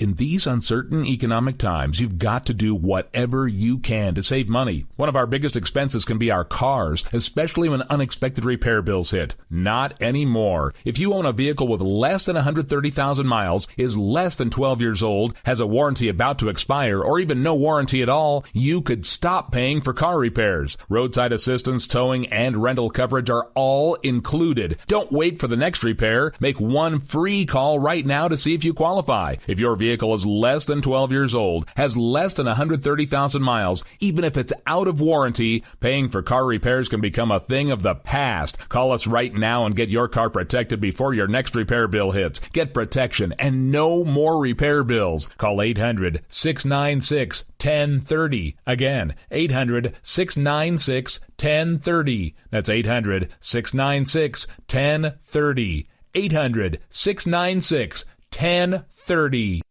In these uncertain economic times, you've got to do whatever you can to save money. One of our biggest expenses can be our cars, especially when unexpected repair bills hit. Not anymore. If you own a vehicle with less than 130,000 miles, is less than 12 years old, has a warranty about to expire, or even no warranty at all, you could stop paying for car repairs. Roadside assistance, towing, and rental coverage are all included. Don't wait for the next repair. Make one free call right now to see if you qualify. If your vehicle is less than 12 years old, has less than 130,000 miles, even if it's out of warranty, paying for car repairs can become a thing of the past. Call us right now and get your car protected before your next repair bill hits. Get protection and no more repair bills. Call 800-696-1030. Again, 800-696-1030. That's 800-696-1030. 800-696-1030.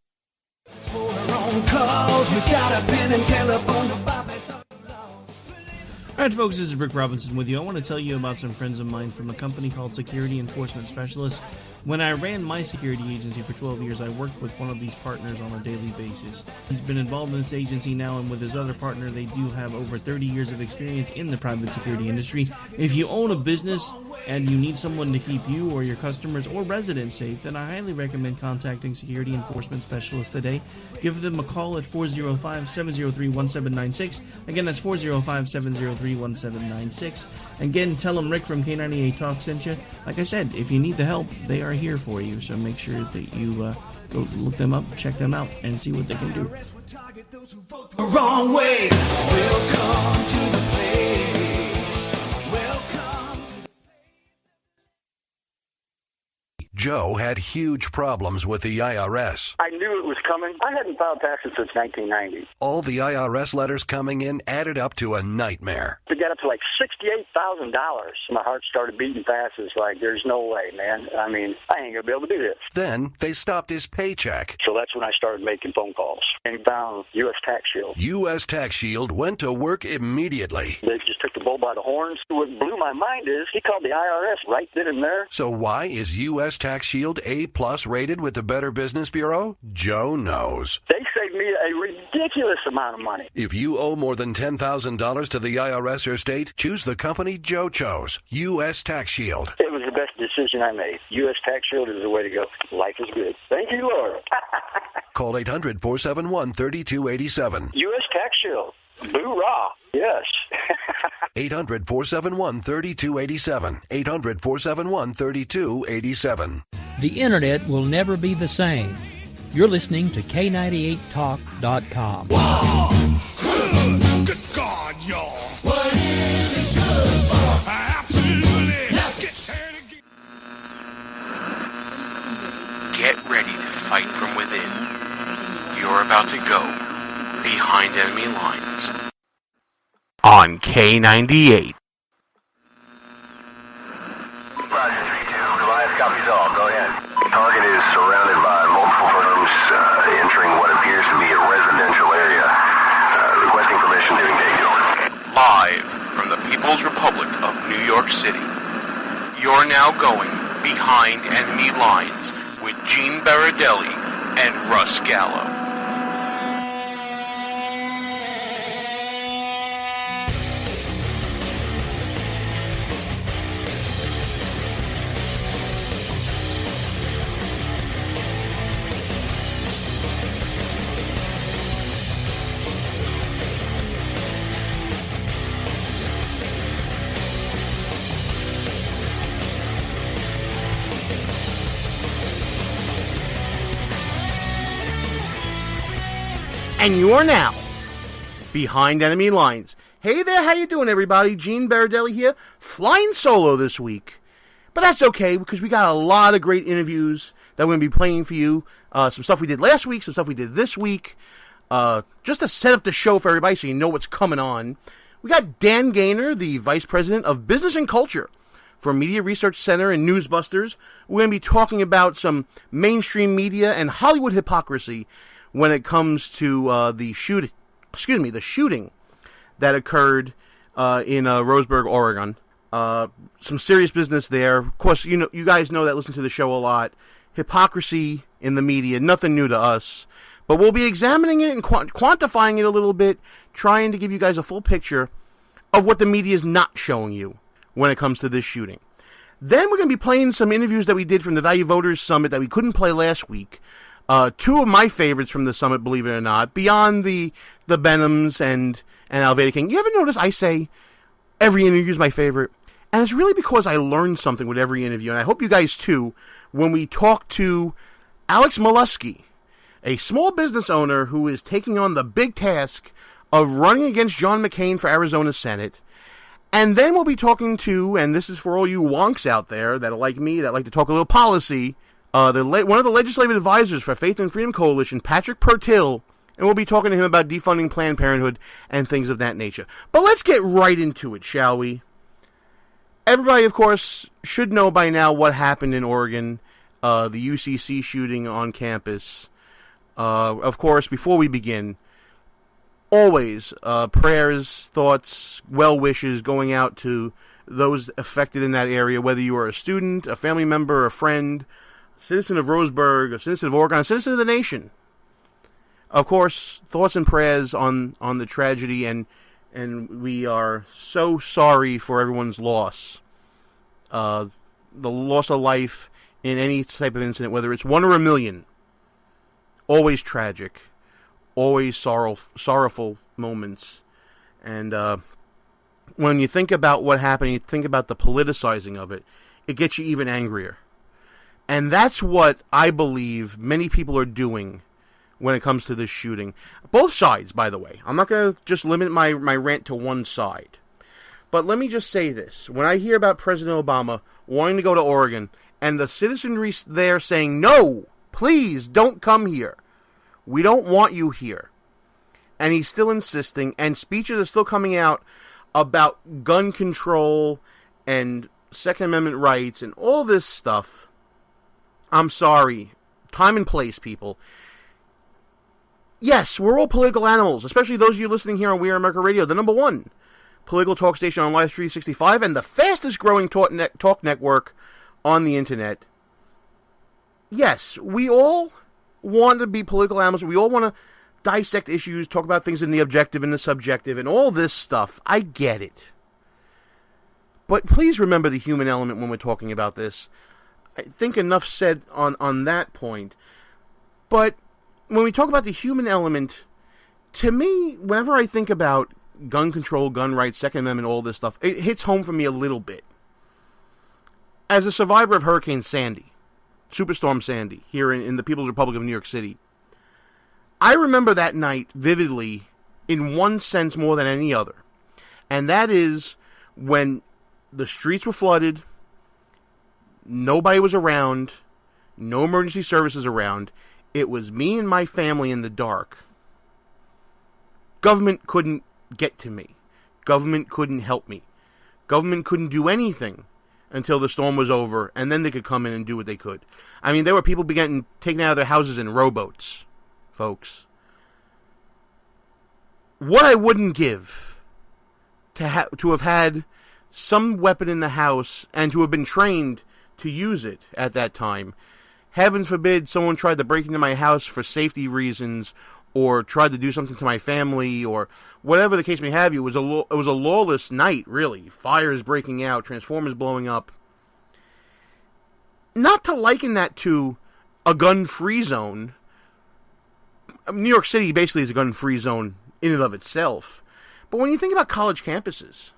Alright folks, this is Rick Robinson with you. I want to tell you about some friends of mine from a company called Security Enforcement Specialists. When I ran my security agency for 12 years, I worked with one of these partners on a daily basis. He's been involved in this agency now, and with his other partner, they do have over 30 years of experience in the private security industry. If you own a business and you need someone to keep you or your customers or residents safe, then I highly recommend contacting Security Enforcement Specialists today. Give them a call at 405-703-1796. Again, that's 405-703-1796. Again, tell them Rick from K98 Talk sent you. Like I said, if you need the help, they are here for you. So make sure that you go look them up, check them out, and see what they can do. Wrong way. Welcome to the place. Welcome. Joe had huge problems with the IRS. I knew it was coming. I hadn't filed taxes since 1990. All the IRS letters coming in added up to a nightmare. It got up to like $68,000. My heart started beating fast. It's like, there's no way, man. I mean, I ain't going to be able to do this. Then they stopped his paycheck. So that's when I started making phone calls and found U.S. Tax Shield. U.S. Tax Shield went to work immediately. They just took the bull by the horns. What blew my mind is he called the IRS right then and there. So why is U.S. Tax Shield A+ rated with the Better Business Bureau? Joe knows. They saved me a ridiculous amount of money. If you owe more than $10,000 to the IRS or state, choose the company Joe chose, U.S. Tax Shield. It was the best decision I made. U.S. Tax Shield is the way to go. Life is good. Thank you, Lord. Call 800-471-3287. U.S. Tax Shield. Boo-rah. Yes. 800-471-3287. 800-471-3287. The internet will never be the same. You're listening to K98Talk.com. Whoa! Good God, y'all. What is it good for? Absolutely. Get ready to fight from within. You're about to go behind enemy lines on K98. Roger, 3-2. Goliath copies all. Go ahead. Target is surrounded by multiple firms entering what appears to be a residential area. Requesting permission to engage. Live from the People's Republic of New York City, you're now going behind enemy lines with Gene Baradelli and Russ Gallo. And you're now behind enemy lines. Hey there, how you doing, everybody? Gene Baradelli here, flying solo this week. But that's okay, because we got a lot of great interviews that we're going to be playing for you. Some stuff we did last week, some stuff we did this week. Just to set up the show for everybody so you know what's coming on. We got Dan Gaynor, the Vice President of Business and Culture for Media Research Center and Newsbusters. We're going to be talking about some mainstream media and Hollywood hypocrisy when it comes to the shooting that occurred in Roseburg, Oregon. Some serious business there. Of course, you guys know that listen to the show a lot. Hypocrisy in the media, nothing new to us. But we'll be examining it and quantifying it a little bit, trying to give you guys a full picture of what the media is not showing you when it comes to this shooting. Then we're going to be playing some interviews that we did from the Value Voters Summit that we couldn't play last week. Two of my favorites from the summit, believe it or not, beyond the Benhams and Alveda King. You ever notice I say every interview is my favorite? And it's really because I learned something with every interview, and I hope you guys too, when we talk to Alex Molesky, a small business owner who is taking on the big task of running against John McCain for Arizona Senate. And then we'll be talking to, and this is for all you wonks out there that are like me, that like to talk a little policy, one of the legislative advisors for Faith and Freedom Coalition, Patrick Pertil, and we'll be talking to him about defunding Planned Parenthood and things of that nature. But let's get right into it, shall we? Everybody, of course, should know by now what happened in Oregon, the UCC shooting on campus. Of course, before we begin, always prayers, thoughts, well wishes going out to those affected in that area, whether you are a student, a family member, a friend, a citizen of Roseburg, a citizen of Oregon, a citizen of the nation. Of course, thoughts and prayers on the tragedy, and we are so sorry for everyone's loss. The loss of life in any type of incident, whether it's one or a million, always tragic, always sorrowful moments. And when you think about what happened, you think about the politicizing of it, it gets you even angrier. And that's what I believe many people are doing when it comes to this shooting. Both sides, by the way. I'm not going to just limit my rant to one side. But let me just say this. When I hear about President Obama wanting to go to Oregon, and the citizenry there saying, no, please don't come here. We don't want you here. And he's still insisting, and speeches are still coming out about gun control and Second Amendment rights and all this stuff. I'm sorry. Time and place, people. Yes, we're all political animals, especially those of you listening here on We Are America Radio, the number one political talk station on Live 365 and the fastest growing talk network on the internet. Yes, we all want to be political animals. We all want to dissect issues, talk about things in the objective and the subjective and all this stuff. I get it. But please remember the human element when we're talking about this. I think enough said on that point. But when we talk about the human element, to me, whenever I think about gun control, gun rights, Second Amendment, all this stuff, it hits home for me a little bit. As a survivor of Hurricane Sandy, Superstorm Sandy, here in the People's Republic of New York City, I remember that night vividly in one sense more than any other. And that is when the streets were flooded, nobody was around, no emergency services around. It was me and my family in the dark. Government couldn't get to me. Government couldn't help me. Government couldn't do anything until the storm was over, and then they could come in and do what they could. I mean, there were people getting taken out of their houses in rowboats, folks. What I wouldn't give to have had some weapon in the house and to have been trained to use it at that time. Heaven forbid someone tried to break into my house for safety reasons or tried to do something to my family or whatever the case may have you. It was a lawless night, really. Fires breaking out, transformers blowing up. Not to liken that to a gun-free zone. New York City basically is a gun-free zone in and of itself. But when you think about college campuses,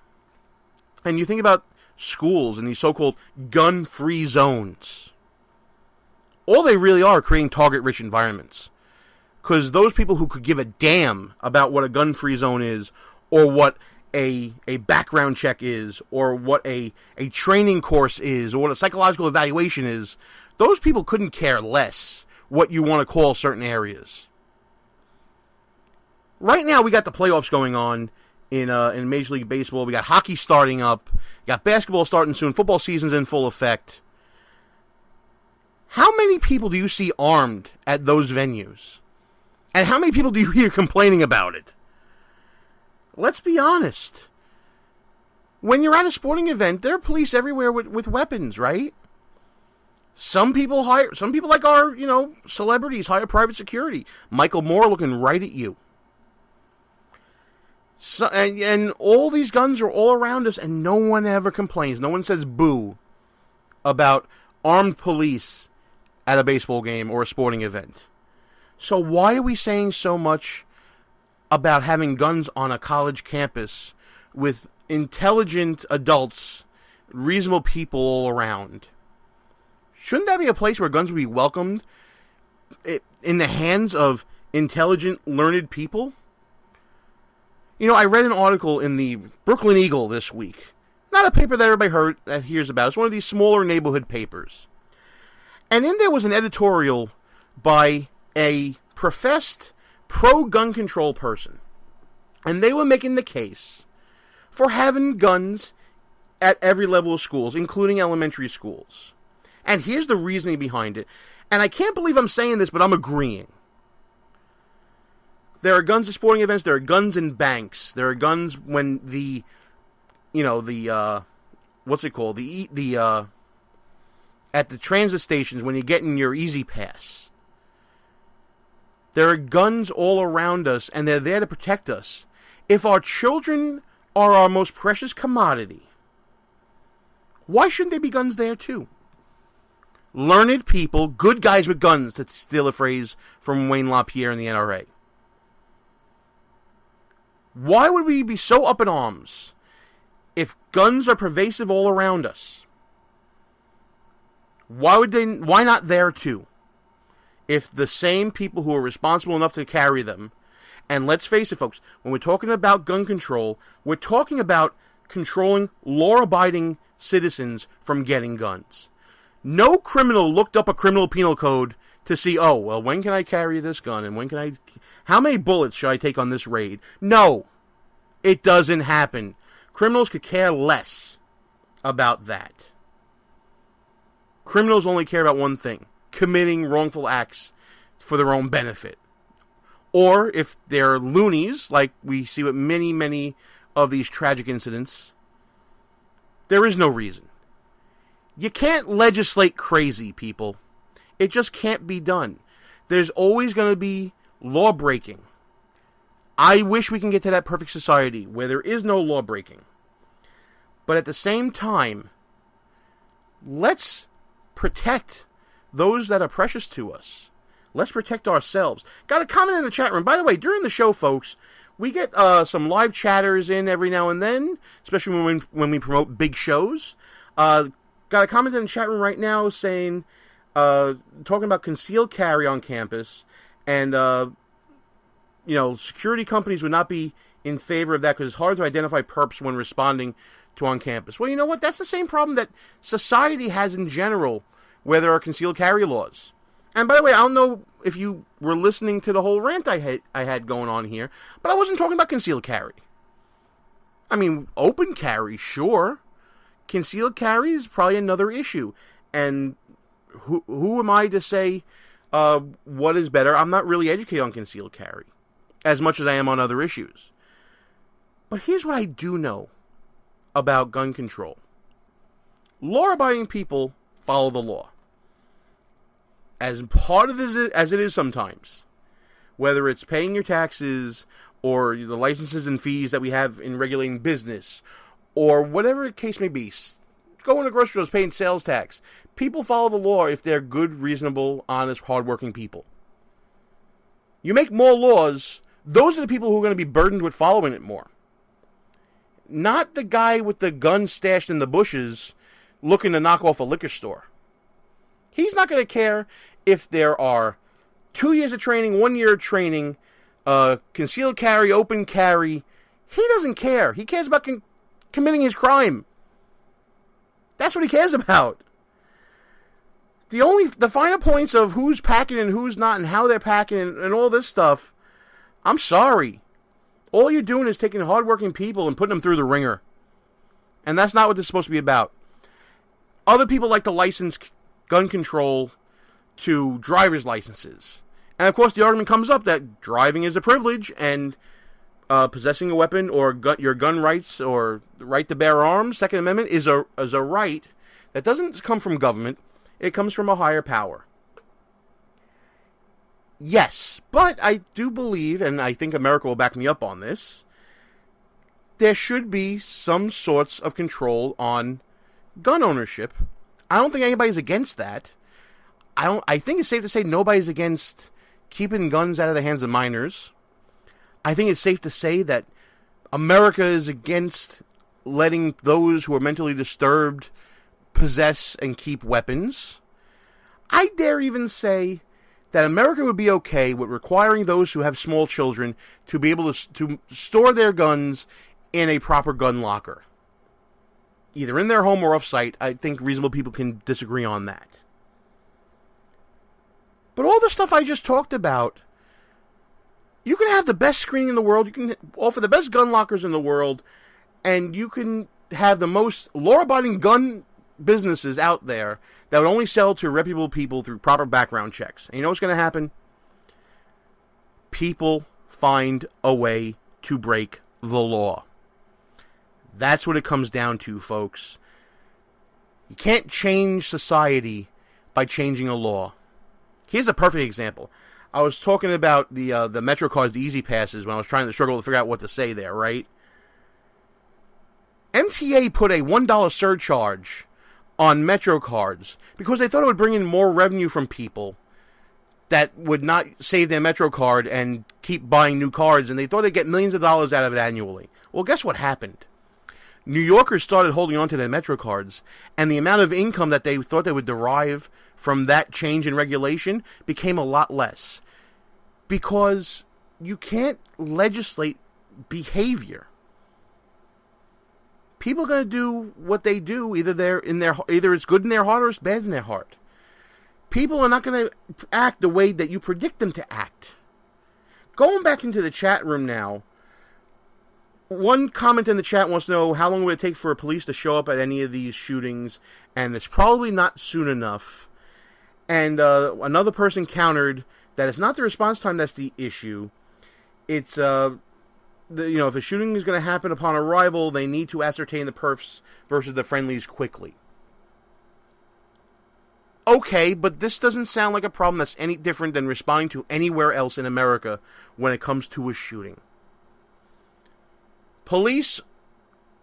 and you think about schools and these so-called gun-free zones, all they really are creating target-rich environments. Because those people who could give a damn about what a gun-free zone is, or what a background check is, or what a training course is, or what a psychological evaluation is, those people couldn't care less what you want to call certain areas. Right now, we got the playoffs going on in Major League Baseball. We got hockey starting up. We got basketball starting soon. Football season's in full effect. How many people do you see armed at those venues? And how many people do you hear complaining about it? Let's be honest. When you're at a sporting event, there are police everywhere with weapons, right? Some people like our, celebrities hire private security. Michael Moore looking right at you. So, and all these guns are all around us, and no one ever complains. No one says boo about armed police at a baseball game or a sporting event. So why are we saying so much about having guns on a college campus with intelligent adults, reasonable people all around? Shouldn't that be a place where guns would be welcomed in the hands of intelligent, learned people? I read an article in the Brooklyn Eagle this week. Not a paper that everybody hears about. It's one of these smaller neighborhood papers. And in there was an editorial by a professed pro-gun control person. And they were making the case for having guns at every level of schools, including elementary schools. And here's the reasoning behind it. And I can't believe I'm saying this, but I'm agreeing. There are guns at sporting events. There are guns in banks. There are guns when what's it called? At the transit stations when you're getting your Easy Pass. There are guns all around us, and they're there to protect us. If our children are our most precious commodity, why shouldn't there be guns there too? Learned people, good guys with guns, to steal a phrase from Wayne LaPierre in the NRA. Why would we be so up in arms if guns are pervasive all around us? Why not there too? If the same people who are responsible enough to carry them, and let's face it, folks, when we're talking about gun control, we're talking about controlling law-abiding citizens from getting guns. No criminal looked up a criminal penal code to see, when can I carry this gun, and how many bullets should I take on this raid? No, it doesn't happen. Criminals could care less about that. Criminals only care about one thing: committing wrongful acts for their own benefit. Or, if they're loonies, like we see with many, many of these tragic incidents, there is no reason. You can't legislate crazy, people. It just can't be done. There's always going to be law breaking. I wish we can get to that perfect society where there is no law breaking. But at the same time, let's protect those that are precious to us. Let's protect ourselves. Got a comment in the chat room. By the way, during the show, folks, we get some live chatters in every now and then, especially when we promote big shows. Got a comment in the chat room right now saying, talking about concealed carry on campus, and security companies would not be in favor of that because it's hard to identify perps when responding to on campus. Well, you know what? That's the same problem that society has in general, where there are concealed carry laws. And by the way, I don't know if you were listening to the whole rant I had going on here, but I wasn't talking about concealed carry. I mean, open carry, sure. Concealed carry is probably another issue. And who am I to say what is better? I'm not really educated on concealed carry as much as I am on other issues. But here's what I do know about gun control. Law-abiding people follow the law. As hard as it is sometimes, whether it's paying your taxes or the licenses and fees that we have in regulating business, or whatever the case may be, going to grocery stores, paying sales tax, people follow the law if they're good, reasonable, honest, hardworking people. You make more laws, those are the people who are going to be burdened with following it more. Not the guy with the gun stashed in the bushes looking to knock off a liquor store. He's not going to care if there are 2 years of training, 1 year of training, concealed carry, open carry. He doesn't care. He cares about committing his crime. That's what he cares about. The finer points of who's packing and who's not and how they're packing and all this stuff, I'm sorry. All you're doing is taking hardworking people and putting them through the ringer. And that's not what this is supposed to be about. Other people like to license gun control to driver's licenses. And of course the argument comes up that driving is a privilege and possessing a weapon or your gun rights or the right to bear arms, Second Amendment, is a right that doesn't come from government. It comes from a higher power. Yes, but I do believe, and I think America will back me up on this, there should be some sorts of control on gun ownership. I don't think anybody's against that. I think it's safe to say nobody's against keeping guns out of the hands of minors. I think it's safe to say that America is against letting those who are mentally disturbed possess and keep weapons. I dare even say that America would be okay with requiring those who have small children to be able to store their guns in a proper gun locker. Either in their home or off-site. I think reasonable people can disagree on that. But all the stuff I just talked about, you can have the best screening in the world, you can offer the best gun lockers in the world, and you can have the most law-abiding gun businesses out there that would only sell to reputable people through proper background checks. And you know what's going to happen? People find a way to break the law. That's what it comes down to, folks. You can't change society by changing a law. Here's a perfect example. I was talking about the MetroCards, the Easy Passes, when I was trying to struggle to figure out what to say there, right? MTA put a $1 surcharge on MetroCards because they thought it would bring in more revenue from people that would not save their MetroCard and keep buying new cards, and they thought they'd get millions of dollars out of it annually. Well, guess what happened? New Yorkers started holding on to their MetroCards, and the amount of income that they thought they would derive from that change in regulation became a lot less. Because you can't legislate behavior. People are going to do what they do. Either it's good in their heart or it's bad in their heart. People are not going to act the way that you predict them to act. Going back into the chat room now, one comment in the chat wants to know how long would it take for police to show up at any of these shootings, and it's probably not soon enough. And another person countered that it's not the response time that's the issue. It's if a shooting is going to happen upon arrival, they need to ascertain the perfs versus the friendlies quickly. Okay, but this doesn't sound like a problem that's any different than responding to anywhere else in America when it comes to a shooting. Police,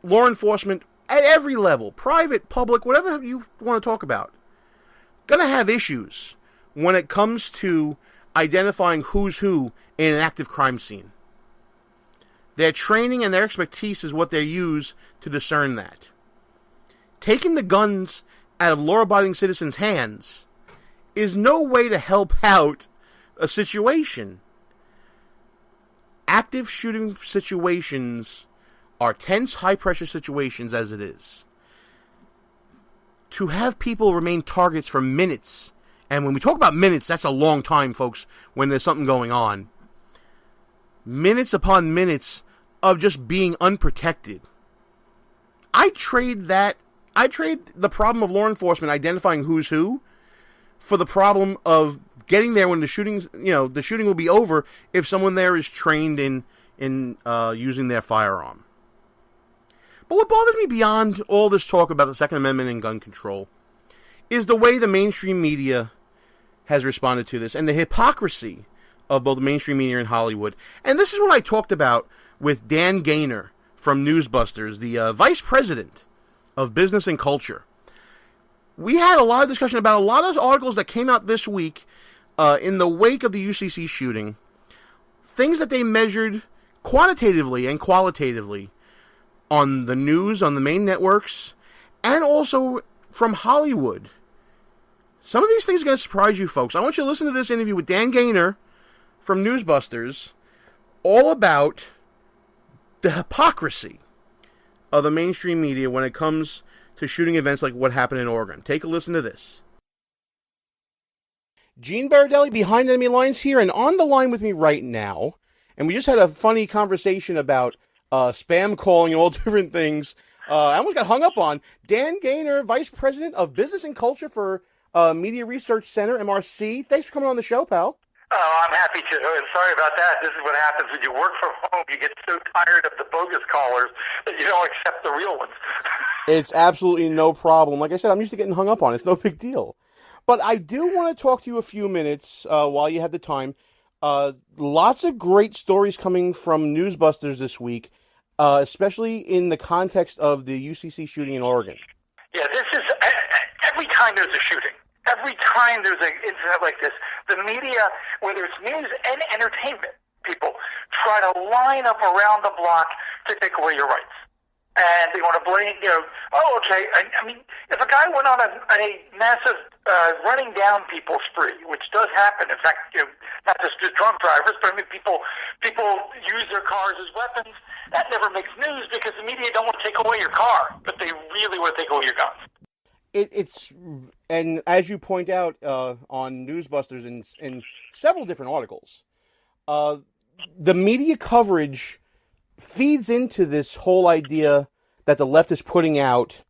law enforcement, at every level, private, public, whatever you want to talk about, gonna have issues when it comes to identifying who's who in an active crime scene. Their training and their expertise is what they use to discern that. Taking the guns out of law-abiding citizens' hands is no way to help out a situation. Active shooting situations are tense, high-pressure situations as it is. To have people remain targets for minutes, and when we talk about minutes, that's a long time, folks, when there's something going on. Minutes upon minutes of just being unprotected. I trade the problem of law enforcement identifying who's who for the problem of getting there when the shooting will be over if someone there is trained in using their firearm. But what bothers me beyond all this talk about the Second Amendment and gun control is the way the mainstream media has responded to this and the hypocrisy of both the mainstream media and Hollywood. And this is what I talked about with Dan Gaynor from Newsbusters, the vice president of business and culture. We had a lot of discussion about a lot of articles that came out this week in the wake of the UCC shooting, things that they measured quantitatively and qualitatively on the news, on the main networks, and also from Hollywood. Some of these things are going to surprise you, folks. I want you to listen to this interview with Dan Gaynor from Newsbusters, all about the hypocrisy of the mainstream media when it comes to shooting events like what happened in Oregon. Take a listen to this. Gene Baradelli, Behind Enemy Lines here, and on the line with me right now, and we just had a funny conversation about spam calling and all different things. I almost got hung up on. Dan Gaynor, Vice President of Business and Culture for Media Research Center, MRC. Thanks for coming on the show, pal. Oh, I'm happy to. And sorry about that. This is what happens when you work from home. You get so tired of the bogus callers that you don't accept the real ones. It's absolutely no problem. Like I said, I'm used to getting hung up on. It's no big deal. But I do want to talk to you a few minutes while you have the time. Lots of great stories coming from Newsbusters this week, especially in the context of the UCC shooting in Oregon. Yeah, this is every time there's a shooting, every time there's an incident like this, the media, whether it's news and entertainment, people try to line up around the block to take away your rights. And they want to blame, okay. I mean, if a guy went on a massive running down people spree, which does happen, in fact, not just drunk drivers, but I mean, people use their cars as weapons. That never makes news because the media don't want to take away your car, but they really want to take away your guns. And as you point out on Newsbusters in several different articles, the media coverage feeds into this whole idea that the left is putting out,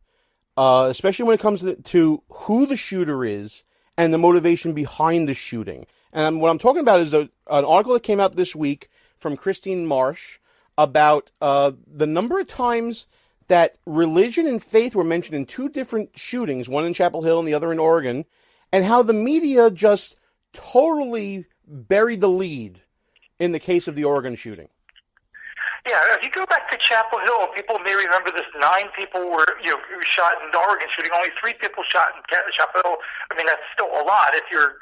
especially when it comes to who the shooter is and the motivation behind the shooting. And what I'm talking about is an article that came out this week from Christine Marsh about the number of times that religion and faith were mentioned in two different shootings, one in Chapel Hill and the other in Oregon, and how the media just totally buried the lead in the case of the Oregon shooting. Yeah, if you go back to Chapel Hill, people may remember this. 9 people were shot in the Oregon shooting. Only 3 people shot in Chapel Hill. I mean, that's still a lot if if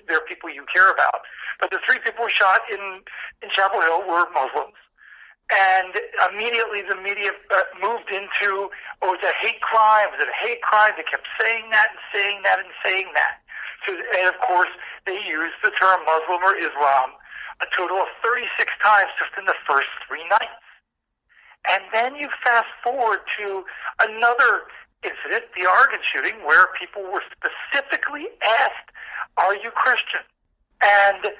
there are people you care about. But the 3 people shot in Chapel Hill were Muslims. And immediately the media moved into, it's a hate crime. Was it a hate crime? They kept saying that and saying that and saying that. So, and of course, they used the term Muslim or Islam a total of 36 times just in the first 3 nights. And then you fast forward to another incident, the Oregon shooting, where people were specifically asked, "Are you Christian?" And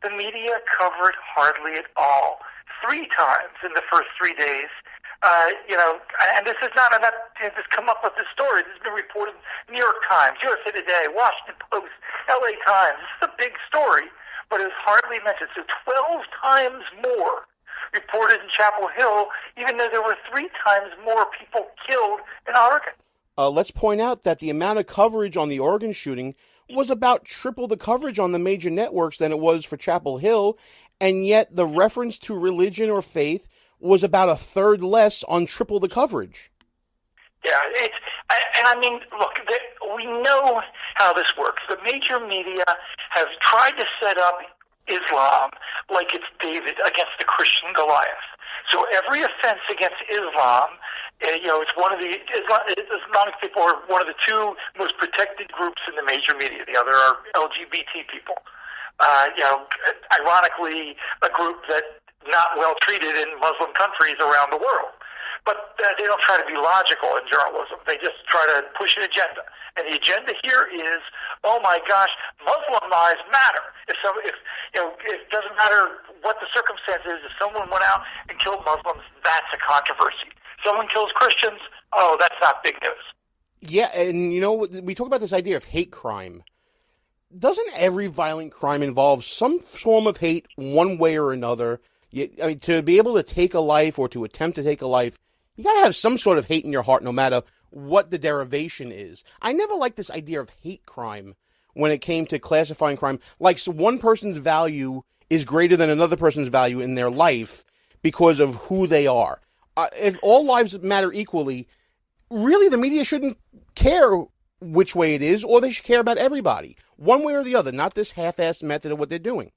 the media covered hardly at all. 3 times in the first 3 days. And this is not enough to just come up with this story. This has been reported in New York Times, USA Today, Washington Post, LA Times. This is a big story, but it's hardly mentioned. So 12 times more reported in Chapel Hill, even though there were 3 times more people killed in Oregon. Let's point out that the amount of coverage on the Oregon shooting was about triple the coverage on the major networks than it was for Chapel Hill, and yet the reference to religion or faith was about a third less on triple the coverage. Yeah, look, we know how this works. The major media have tried to set up Islam like it's David against the Christian Goliath. So every offense against Islam, it's one of the Islamic people are one of the 2 most protected groups in the major media. The other are LGBT people. Ironically, a group that not well treated in Muslim countries around the world. But they don't try to be logical in journalism. They just try to push an agenda. And the agenda here is, oh my gosh, Muslim lives matter. It doesn't matter what the circumstances. If someone went out and killed Muslims, that's a controversy. Someone kills Christians, that's not big news. Yeah, and we talk about this idea of hate crime. Doesn't every violent crime involve some form of hate one way or another? To be able to take a life or to attempt to take a life, you got to have some sort of hate in your heart no matter what the derivation is. I never liked this idea of hate crime when it came to classifying crime. Like, so one person's value is greater than another person's value in their life because of who they are. If all lives matter equally, really the media shouldn't care which way it is, or they should care about everybody, one way or the other, not this half-assed method of what they're doing.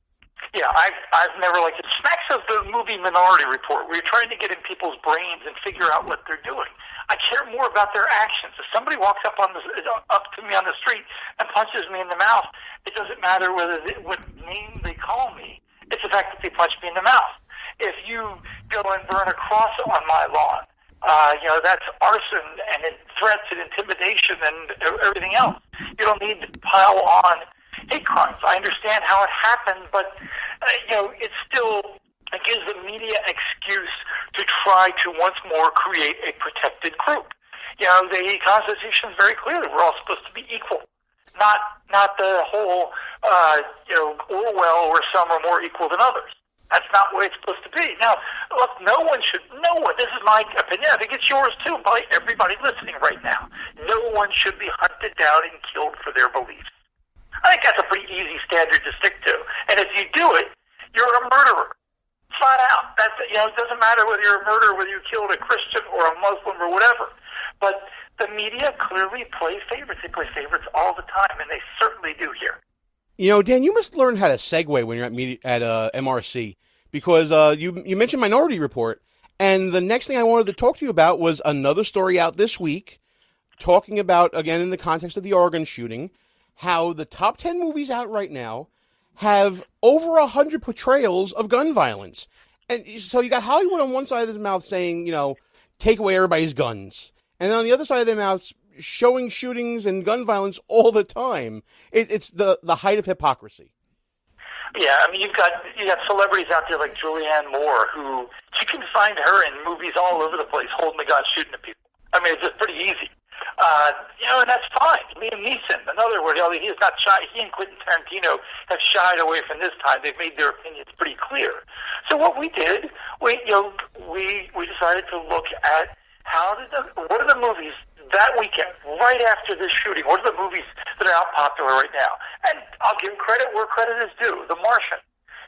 Yeah, I've never liked it. Smacks of the movie Minority Report, where you're trying to get in people's brains and figure out what they're doing. I care more about their actions. If somebody walks up to me on the street and punches me in the mouth, it doesn't matter what name they call me. It's the fact that they punch me in the mouth. If you go and burn a cross on my lawn, that's arson and threats and intimidation and everything else. You don't need to pile on hate crimes. I understand how it happened, but it gives the media excuse to try to once more create a protected group. The Constitution is very clear that we're all supposed to be equal, not the whole Orwell where some are more equal than others. That's not the way it's supposed to be. Now, look, no one, this is my opinion, I think it's yours too, probably everybody listening right now. No one should be hunted down and killed for their beliefs. I think that's a pretty easy standard to stick to. And if you do it, you're a murderer. Flat out. That's, it doesn't matter whether you're a murderer, whether you killed a Christian or a Muslim or whatever. But the media clearly play favorites. They play favorites all the time, and they certainly do here. Dan, you must learn how to segue when you're at MRC, because you mentioned Minority Report, and the next thing I wanted to talk to you about was another story out this week, talking about, again, in the context of the Oregon shooting, how the top 10 movies out right now have over 100 portrayals of gun violence. And so you got Hollywood on one side of their mouth saying, take away everybody's guns. And then on the other side of their mouths, showing shootings and gun violence all the time. It's the height of hypocrisy. Yeah, I mean, you got celebrities out there like Julianne Moore, who you can find her in movies all over the place, holding the gun, shooting at people. I mean, it's just pretty easy. And that's fine. Liam Neeson, another word, he is not shy. He and Quentin Tarantino have shied away from this time. They've made their opinions pretty clear. So what we did, we decided to look at what are the movies that weekend, right after this shooting, what are the movies that are out popular right now? And I'll give credit where credit is due. The Martian.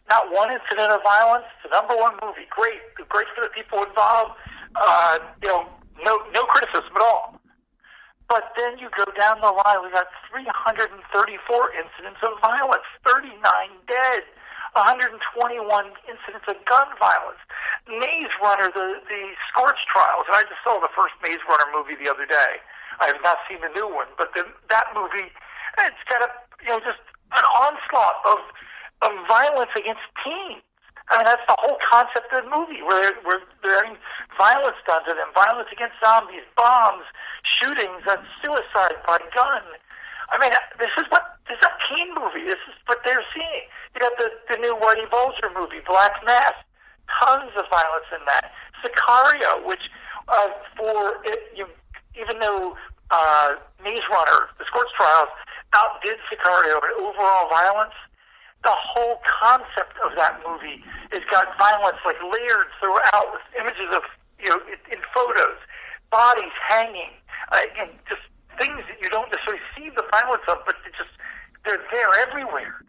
Not one incident of violence. It's the number one movie. Great for the people involved. No criticism at all. But then you go down the line, we got 334 incidents of violence, 39 dead, 121 incidents of gun violence. Maze Runner, the Scorch Trials, and I just saw the first Maze Runner movie the other day. I have not seen the new one, but that movie, it's got just an onslaught of violence against teens. I mean, that's the whole concept of the movie, where they're having violence done to them, violence against zombies, bombs, shootings, suicide by gun. I mean, this is a teen movie. This is what they're seeing. You got the new Whitey Bulger movie, Black Mass. Tons of violence in that. Sicario, which even though Maze Runner, the Scorch Trials, outdid Sicario in overall violence, the whole concept of that movie has got violence like layered throughout with images of, in photos, bodies hanging, and just things that you don't necessarily see the violence of, but they're there everywhere.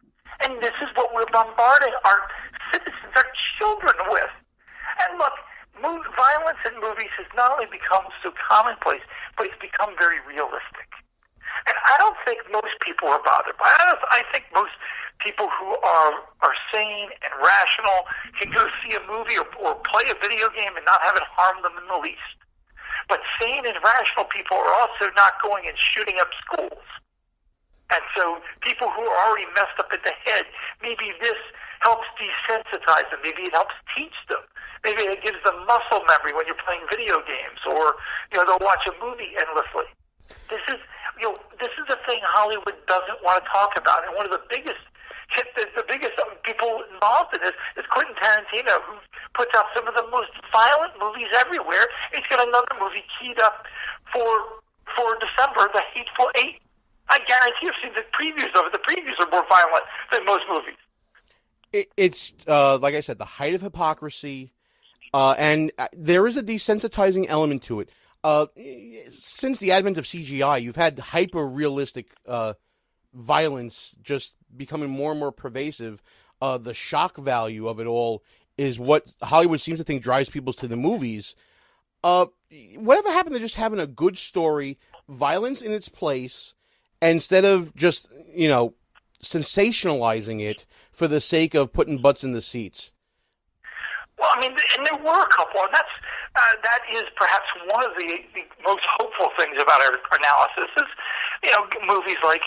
And this is what we're bombarding our citizens, our children with. And look, violence in movies has not only become so commonplace, but it's become very realistic. And I don't think most people are bothered by it. I think most people who are sane and rational can go see a movie or play a video game and not have it harm them in the least. But sane and rational people are also not going and shooting up schools. And so people who are already messed up in the head, maybe this helps desensitize them. Maybe it helps teach them. Maybe it gives them muscle memory when you're playing video games, or they'll watch a movie endlessly. This is a thing Hollywood doesn't want to talk about. And one of the biggest people involved in this is Quentin Tarantino, who puts out some of the most violent movies everywhere. He's got another movie keyed up for December, The Hateful Eight. I guarantee you've seen the previews of it. The previews are more violent than most movies. It's like I said, the height of hypocrisy, and there is a desensitizing element to it. Since the advent of CGI, you've had hyper-realistic violence just becoming more and more pervasive. The shock value of it all is what Hollywood seems to think drives people to the movies. Whatever happened to just having a good story, violence in its place, instead of just, sensationalizing it for the sake of putting butts in the seats? Well, I mean, and there were a couple, and that is perhaps one of the most hopeful things about our analysis is, movies like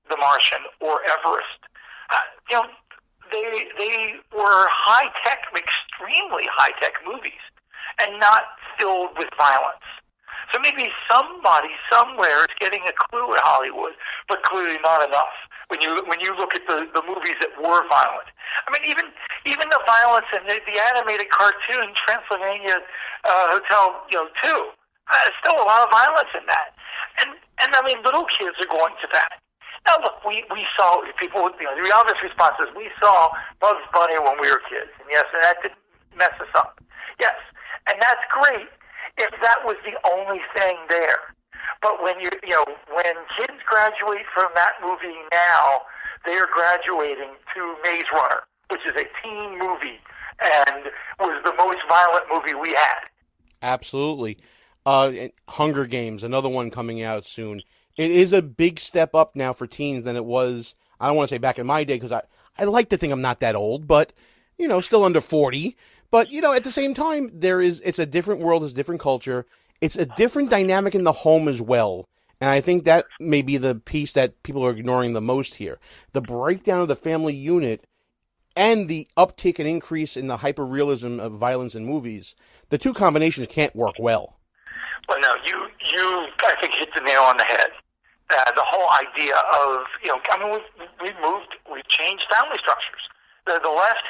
The Martian or Everest. They were high-tech, extremely high-tech movies, and not filled with violence. So maybe somebody somewhere is getting a clue at Hollywood, but clearly not enough. When you look at the movies that were violent, I mean, even the violence in the animated cartoon Transylvania Hotel 2, there's still a lot of violence in that, and I mean, little kids are going to that, Now, look, we saw people. The obvious response is we saw Bugs Bunny when we were kids, and yes, and that didn't mess us up. Yes, and that's great if that was the only thing there. But when when kids graduate from that movie now, they are graduating to Maze Runner, which is a teen movie and was the most violent movie we had. Absolutely. Hunger Games, another one coming out soon. It is a big step up now for teens than it was, I don't want to say back in my day, because I like to think I'm not that old, but, still under 40. But, at the same time, it's a different world, it's a different culture. It's a different dynamic in the home as well. And I think that may be the piece that people are ignoring the most here. The breakdown of the family unit and the uptick and increase in the hyper-realism of violence in movies, the two combinations can't work well. Well, no, you I think, hit the nail on the head. The whole idea of, we've changed family structures. The left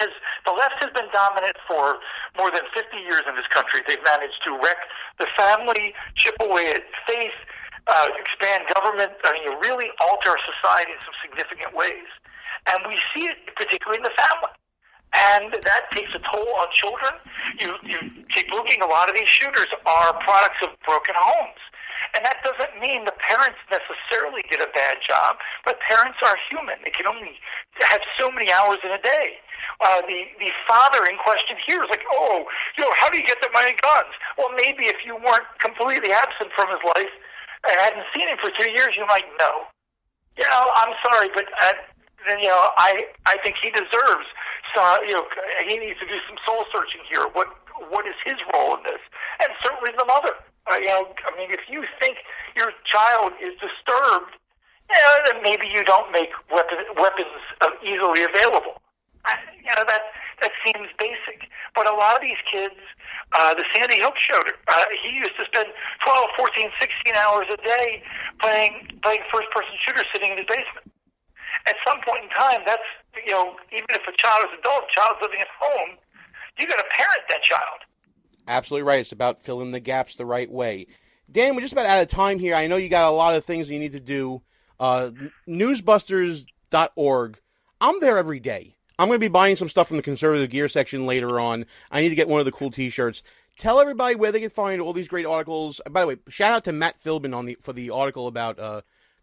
has been dominant for more than 50 years in this country. They've managed to wreck the family, chip away at faith, expand government, really alter our society in some significant ways. And we see it particularly in the family. And that takes a toll on children. You keep looking, a lot of these shooters are products of broken homes. And that doesn't mean the parents necessarily did a bad job, but parents are human. They can only have so many hours in a day. The father in question here is like, how do you get that many guns? Well, maybe if you weren't completely absent from his life and hadn't seen him for 2 years, you might know. I'm sorry, but I think he deserves. He needs to do some soul searching here. What is his role in this? And certainly the mother. If you think your child is disturbed, then maybe you don't make weapons easily available. That seems basic. But a lot of these kids, the Sandy Hook shooter, he used to spend 12, 14, 16 hours a day playing first-person shooters sitting in his basement. At some point in time, that's, even if a child is adult, child's living at home, you got to parent that child. Absolutely right. It's about filling the gaps the right way. Dan, we're just about out of time here. I know you got a lot of things you need to do. Newsbusters.org. I'm there every day. I'm going to be buying some stuff from the conservative gear section later on. I need to get one of the cool t-shirts. Tell everybody where they can find all these great articles. By the way, shout out to Matt Philbin for the article about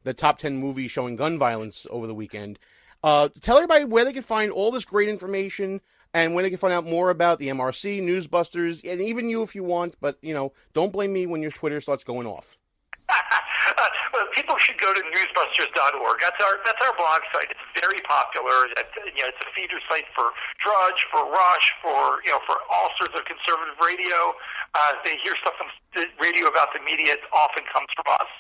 the top 10 movies showing gun violence over the weekend. Tell everybody where they can find all this great information and where they can find out more about the MRC, Newsbusters, and even you if you want. But, don't blame me when your Twitter starts going off. Well, people should go to newsbusters.org. That's our blog site. It's very popular. It's a feeder site for Drudge, for Rush, for all sorts of conservative radio. They hear stuff on the radio about the media. It often comes from us.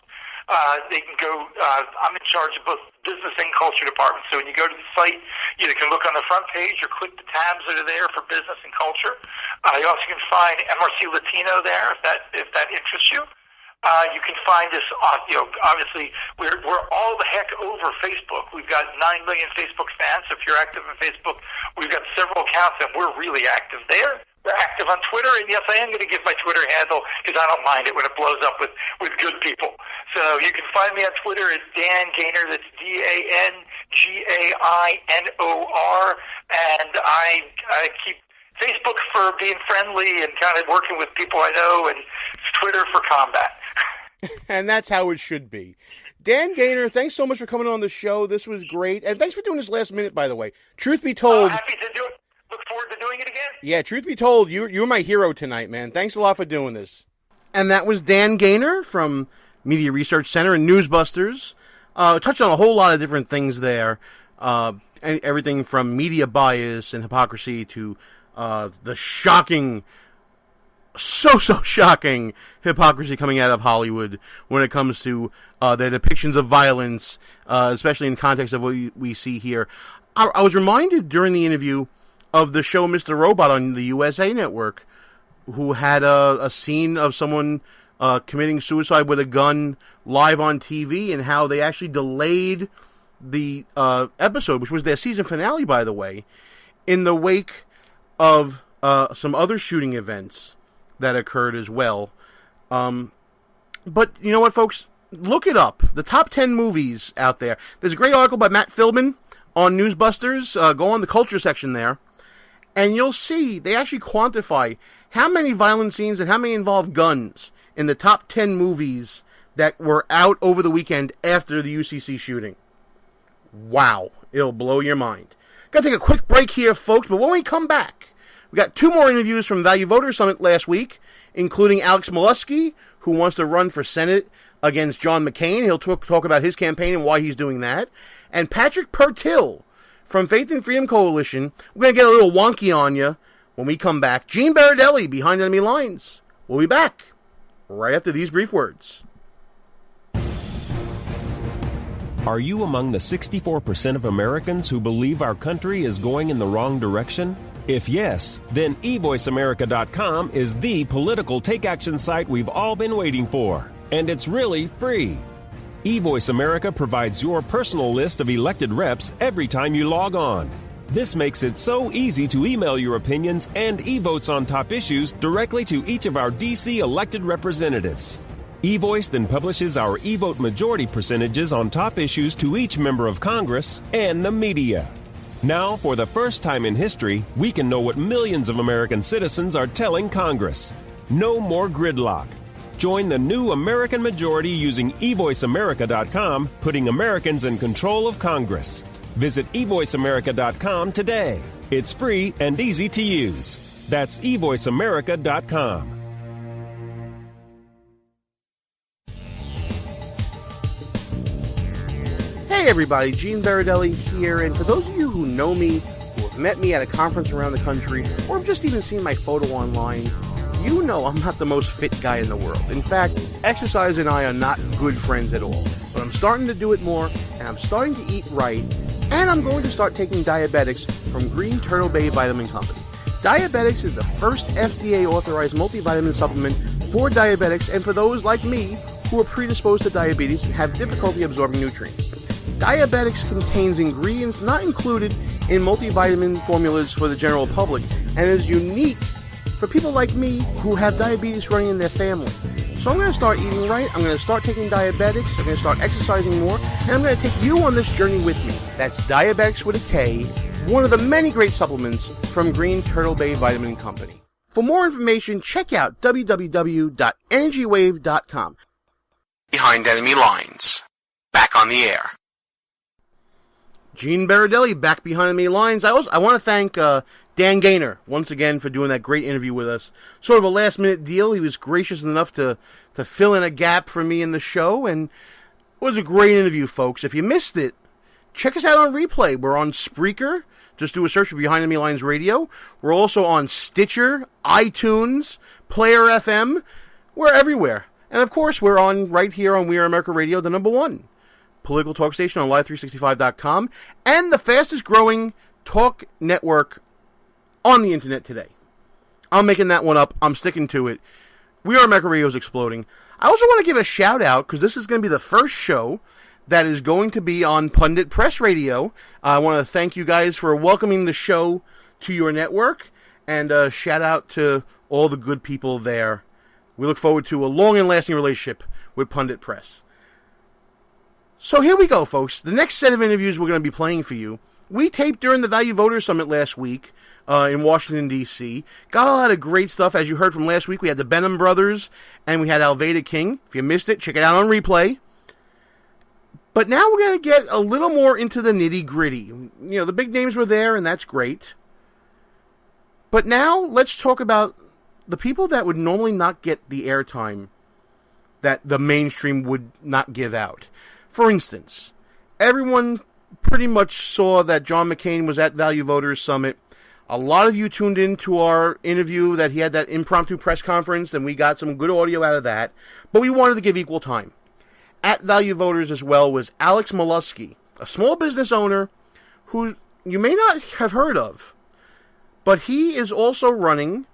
They can go, I'm in charge of both business and culture departments. So when you go to the site, you can look on the front page or click the tabs that are there for business and culture. You also can find MRC Latino there if that interests you. You can find us on, obviously, we're all the heck over Facebook. We've got 9 million Facebook fans. So if you're active on Facebook, we've got several accounts, and we're really active there. We're active on Twitter, and yes, I am going to give my Twitter handle because I don't mind it when it blows up with good people. So you can find me on Twitter as Dan Gaynor. That's DanGainor, and I keep Facebook for being friendly and kind of working with people I know, and Twitter for combat. And that's how it should be. Dan Gaynor, thanks so much for coming on the show. This was great. And thanks for doing this last minute, by the way. Truth be told... happy to do it. Look forward to doing it again. Yeah, truth be told, you're my hero tonight, man. Thanks a lot for doing this. And that was Dan Gaynor from Media Research Center and Newsbusters. Touched on a whole lot of different things there. And everything from media bias and hypocrisy to the shocking... so shocking hypocrisy coming out of Hollywood when it comes to their depictions of violence, especially in context of what we see here. I was reminded during the interview of the show Mr. Robot on the USA Network, who had a scene of someone committing suicide with a gun live on TV, and how they actually delayed the episode, which was their season finale, by the way, in the wake of some other shooting events that occurred as well. But you know what, folks? look it up. The top 10 movies out there. There's a great article by Matt Philbin on Newsbusters. Go on the culture section there. And you'll see they actually quantify how many violent scenes and how many involve guns in the top 10 movies that were out over the weekend after the UCC shooting. Wow. It'll blow your mind. Got to take a quick break here, folks, but when we come back, we got 2 more interviews from Value Voters Summit last week, including Alex Molusky, who wants to run for Senate against John McCain. He'll talk about his campaign and why he's doing that. And Patrick Pertil from Faith and Freedom Coalition. We're going to get a little wonky on you when we come back. Gene Baradelli, Behind Enemy Lines. We'll be back right after these brief words. Are you among the 64% of Americans who believe our country is going in the wrong direction? If yes, then eVoiceAmerica.com is the political take-action site we've all been waiting for. And it's really free. eVoice America provides your personal list of elected reps every time you log on. This makes it so easy to email your opinions and e-votes on top issues directly to each of our D.C. elected representatives. eVoice then publishes our e-vote majority percentages on top issues to each member of Congress and the media. Now, for the first time in history, we can know what millions of American citizens are telling Congress. No more gridlock. Join the new American majority using eVoiceAmerica.com, putting Americans in control of Congress. Visit eVoiceAmerica.com today. It's free and easy to use. That's eVoiceAmerica.com. Hey everybody, Gene Baradelli here, and for those of you who know me, who have met me at a conference around the country, or have just even seen my photo online, you know I'm not the most fit guy in the world. In fact, exercise and I are not good friends at all. But I'm starting to do it more, and I'm starting to eat right, and I'm going to start taking Diabetics from Green Turtle Bay Vitamin Company. Diabetics is the first FDA-authorized multivitamin supplement for diabetics and for those like me who are predisposed to diabetes and have difficulty absorbing nutrients. Diabetics contains ingredients not included in multivitamin formulas for the general public and is unique for people like me who have diabetes running in their family. So I'm going to start eating right, I'm going to start taking Diabetics, I'm going to start exercising more, and I'm going to take you on this journey with me. That's Diabetics with a K, one of the many great supplements from Green Turtle Bay Vitamin Company. For more information, check out www.energywave.com. Behind Enemy Lines. Back on the air. Gene Baradelli back behind enemy lines. I want to thank Dan Gaynor once again for doing that great interview with us. Sort of a last minute deal. He was gracious enough to fill in a gap for me in the show, and it was a great interview, folks. If you missed it, check us out on replay. We're on Spreaker. Just do a search for Behind Enemy Lines Radio. We're also on Stitcher, iTunes, Player FM. We're everywhere. And of course, we're on right here on We Are America Radio, the #1 political talk station on Live365.com, and the fastest growing talk network on the internet today. I'm making that one up. I'm sticking to it. We Are America Radio is exploding. I also want to give a shout out, because this is going to be the first show that is going to be on Pundit Press Radio. I want to thank you guys for welcoming the show to your network, and shout out to all the good people there. We look forward to a long and lasting relationship with Pundit Press. So here we go, folks. The next set of interviews we're going to be playing for you, we taped during the Value Voters Summit last week in Washington, D.C. Got a lot of great stuff. As you heard from last week, we had the Benham brothers, and we had Alveda King. If you missed it, check it out on replay. But now we're going to get a little more into the nitty-gritty. You know, the big names were there, and that's great. But now let's talk about the people that would normally not get the airtime that the mainstream would not give out. For instance, everyone pretty much saw that John McCain was at Value Voters Summit. A lot of you tuned in to our interview that he had that impromptu press conference, and we got some good audio out of that. But we wanted to give equal time. At Value Voters as well was Alex Molusky, a small business owner who you may not have heard of. But he is also running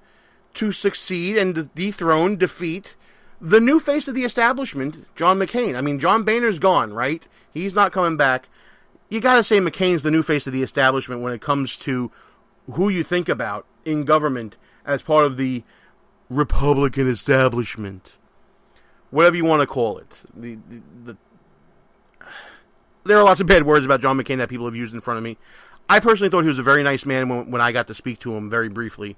to succeed and defeat the new face of the establishment, John McCain. I mean, John Boehner's gone, right? He's not coming back. You gotta say McCain's the new face of the establishment when it comes to who you think about in government as part of the Republican establishment. whatever you want to call it. There are lots of bad words about John McCain that people have used in front of me. I personally thought he was a very nice man when I got to speak to him very briefly.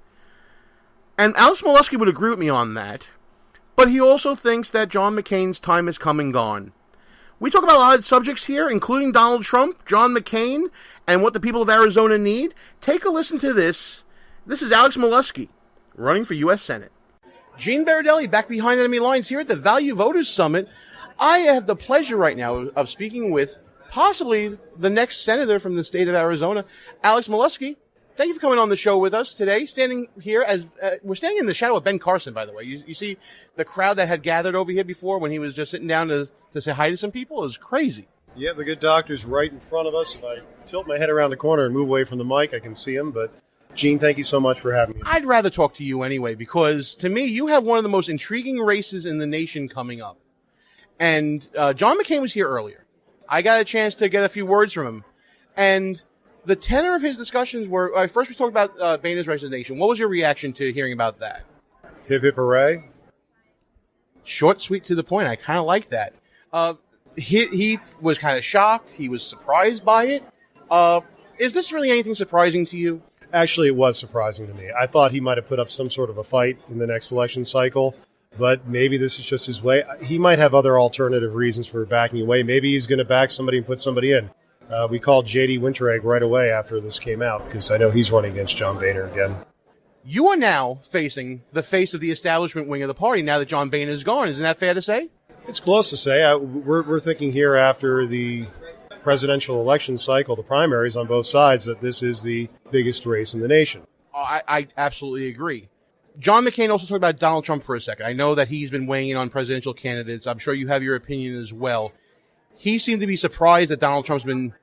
And Alex Molusky would agree with me on that. But he also thinks that John McCain's time has come and gone. We talk about a lot of subjects here, including Donald Trump, John McCain, and what the people of Arizona need. Take a listen to this. This is Alex Molusky, running for U.S. Senate. Gene Baradelli, back behind enemy lines here at the Value Voters Summit. I have the pleasure right now of speaking with possibly the next senator from the state of Arizona, Alex Molusky. Thank you for coming on the show with us today. Standing here as we're standing in the shadow of Ben Carson, by the way. You see the crowd that had gathered over here before when he was just sitting down to say hi to some people. It was crazy. Yeah, the good doctor's right in front of us. If I tilt my head around the corner and move away from the mic, I can see him. But Gene, thank you so much for having me. I'd rather talk to you anyway, because to me, you have one of the most intriguing races in the nation coming up. And John McCain was here earlier. I got a chance to get a few words from him. And the tenor of his discussions were, first we talked about Boehner's resignation. What was your reaction to hearing about that? Hip, hip, hooray. Short, sweet, to the point. I kind of like that. He was kind of shocked. He was surprised by it. Is this really anything surprising to you? Actually, it was surprising to me. I thought he might have put up some sort of a fight in the next election cycle, but maybe this is just his way. He might have other alternative reasons for backing away. Maybe he's going to back somebody and put somebody in. We called J.D. Winteregg right away after this came out, because I know he's running against John Boehner again. You are now facing the face of the establishment wing of the party now that John Boehner is gone. Isn't that fair to say? It's close to say. We're thinking here after the presidential election cycle, the primaries on both sides, that this is the biggest race in the nation. I absolutely agree. John McCain also talked about Donald Trump for a second. I know that he's been weighing in on presidential candidates. I'm sure you have your opinion as well. He seemed to be surprised that Donald Trump's been,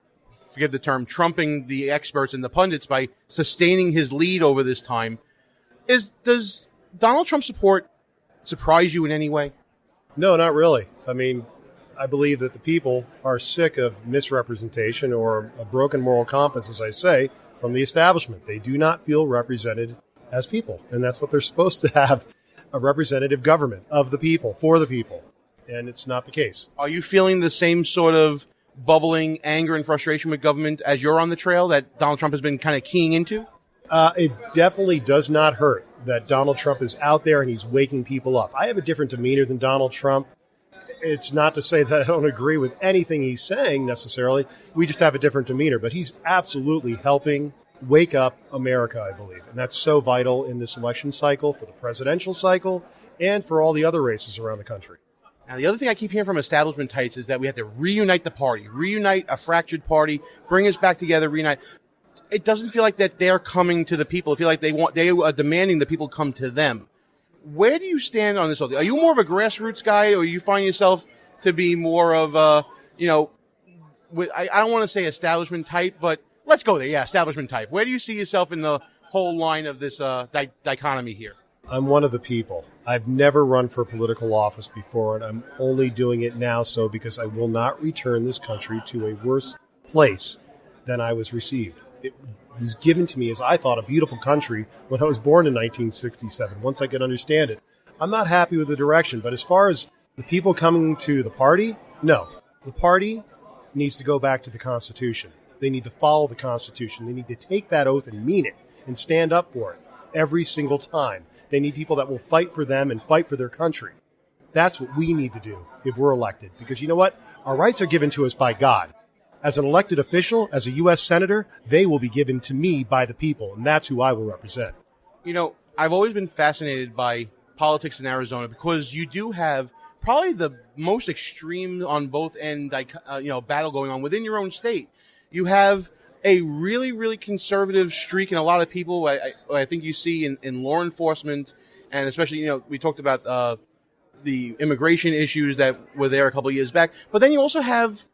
forgive the term, trumping the experts and the pundits by sustaining his lead over this time. Does Donald Trump's support surprise you in any way? No, not really. I mean, I believe that the people are sick of misrepresentation or a broken moral compass, as I say, from the establishment. They do not feel represented as people, and that's what they're supposed to have, a representative government of the people, for the people, and it's not the case. Are you feeling the same sort of bubbling anger and frustration with government as you're on the trail that Donald Trump has been kind of keying into? It definitely does not hurt that Donald Trump is out there and he's waking people up. I have a different demeanor than Donald Trump. It's not to say that I don't agree with anything he's saying necessarily. We just have a different demeanor. But he's absolutely helping wake up America, I believe. And that's so vital in this election cycle, for the presidential cycle, and for all the other races around the country. Now, the other thing I keep hearing from establishment types is that we have to reunite the party, reunite a fractured party, bring us back together, reunite. It doesn't feel like that they're coming to the people. I feel like they are demanding the people come to them. Where do you stand on this? Are you more of a grassroots guy, or you find yourself to be more of a, I don't want to say establishment type, but let's go there. Yeah, establishment type. Where do you see yourself in the whole line of this dichotomy here? I'm one of the people. I've never run for political office before, and I'm only doing it now because I will not return this country to a worse place than I was received. It was given to me as I thought a beautiful country when I was born in 1967, once I could understand it. I'm not happy with the direction, but as far as the people coming to the party, no. The party needs to go back to the Constitution. They need to follow the Constitution. They need to take that oath and mean it and stand up for it every single time. They need people that will fight for them and fight for their country. That's what we need to do if we're elected. Because you know what? Our rights are given to us by God. As an elected official, as a U.S. Senator, they will be given to me by the people, and that's who I will represent. I've always been fascinated by politics in Arizona because you do have probably the most extreme on both end, battle going on within your own state. You have a really, really conservative streak in a lot of people. I think you see in law enforcement, and especially, we talked about the immigration issues that were there a couple of years back. But then you also have